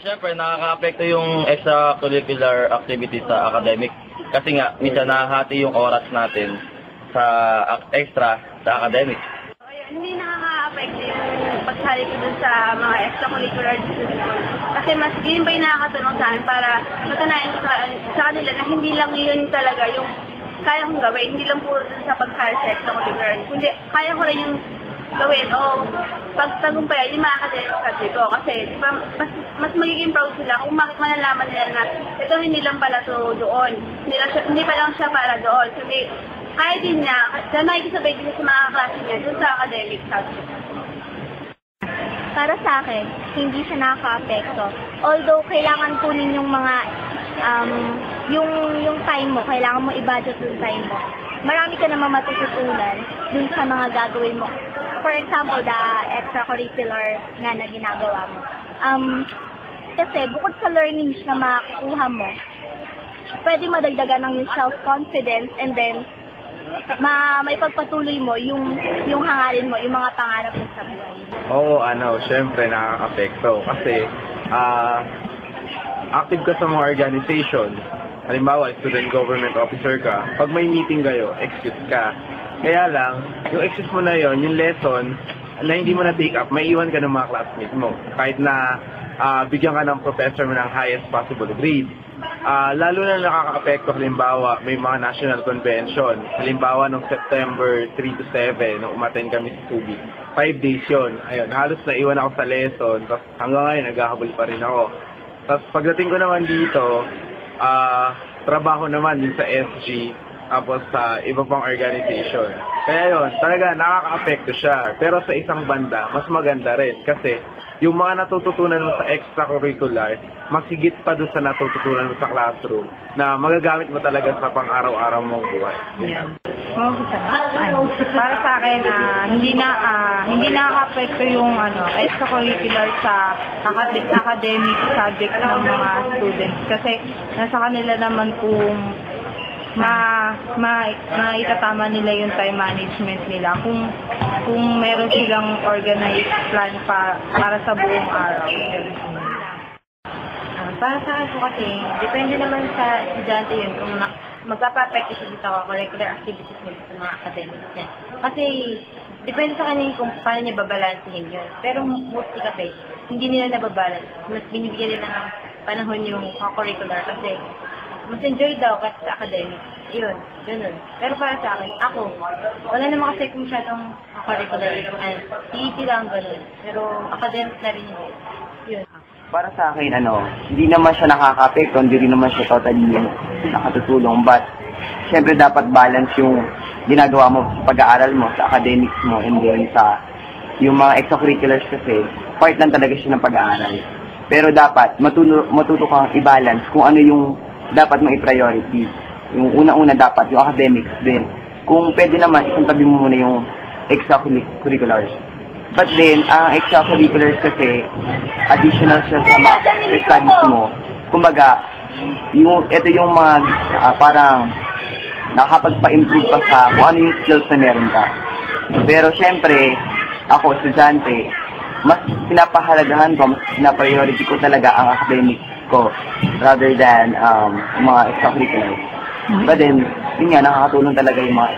Siyempre, nakaka-apekto yung extracurricular activity sa academic. Kasi nga, minsan nahahati yung oras natin sa extra sa academic. Hindi nakaka-apekto yung pagsali ko dun sa mga extracurricular activities. Kasi mas yun ba yung nakakatulong sa akin para matanayan sa kanila na hindi lang yun talaga yung kaya kong gawin. Hindi lang puro dun sa pagsali sa extracurricular. Kundi kaya ko rin yung gawin o pagtagumpayan yung mga academic subject ko. Kasi diba, mas magiging proud sila kung malalaman nila na ito hindi lang pala to doon. Hindi pa lang siya para doon. Kundi kaya din niya, dahil makikisabay din sa mga klase niya dun sa academic subject. Para sa akin, hindi siya nakaka-apekto. Although, kailangan kunin yung mga, yung time mo, kailangan mo i-budget yung time mo. Marami ka naman matututunan dun sa mga gagawin mo. For example, the extracurricular nga na ginagawa mo. Kasi bukod sa learnings na makukuha mo, pwede madagdagan ng self-confidence and then may pagpatuloy mo yung hangarin mo, yung mga pangarap mo sa buhay. Oo, syempre nakaka-apekto kasi active ka sa mga organization. Halimbawa, student government officer ka. Pag may meeting kayo, excuse ka. Kaya lang, yung excuse mo na yon, yung lesson na hindi mo na take up, may iwan ka ng mga classmates mo. Kahit na bigyan ka ng professor mo ng highest possible grade. Lalo na nakaka-apekto, halimbawa, may mga national convention. Halimbawa, noong September 3 to 7, nung umattend kami sa Subic. 5 days yun. Ayun, halos naiwan ako sa lesson. Tapos hanggang ngayon, naghahabol pa rin ako. Tapos pagdating ko naman dito, trabaho naman din sa SG, tapos sa iba pang organization. Kaya yun, talaga nakaka-apekto siya. Pero sa isang banda, mas maganda rin. Kasi yung mga natututunan mo sa extracurricular, masigit pa doon sa natututunan mo sa classroom na magagamit mo talaga sa pang-araw-araw mong buhay. Para sa akin, hindi nakaka-apekto yung extracurricular sa academic subject ng mga students. Kasi nasa kanila naman kung maitatama nila yung time management nila kung meron silang organized plan para sa buong araw. Para sa akin po kasi, depende naman sa estudyante yun kung magpapa-apekto siya dito ako curricular activities nila sa mga academics niya. Kasi depende sa kanya kung paano niya babalansihin yun. Pero mostly kasi, hindi nila nababalance. Mas binibigyan nila ng panahon yung curricular kasi mas enjoy daw kasi sa academic. Yun, ganun. Pero para sa akin, ako, wala naman kasi kung masyadong curricular. PET lang ganun. Pero academic na rin yun. Para sa akin, hindi naman siya nakaka-apekto, hindi rin naman siya totally nakatutulong. But, syempre dapat balance yung ginagawa mo sa pag-aaral mo, sa academics mo, and then sa yung mga extracurriculars kasi, part lang talaga siya ng pag-aaral. Pero dapat, matuto kang i-balance kung ano yung dapat mo i-priority. Yung una-una dapat, yung academics din. Kung pwede naman, isang tabi mo muna yung extracurriculars. But then, ang extracurriculars kasi, additional siya sa mga studies mo. Kumbaga, ito yung mga parang nakakapagpa-improve pa sa kung ano yung skills na meron ka. Pero syempre, ako, estudyante, mas pinapahalagahan ko, mas pinapriority ko talaga ang academics ko rather than mga extracurriculars. But then, yun nga, nakakatulong talaga yung mga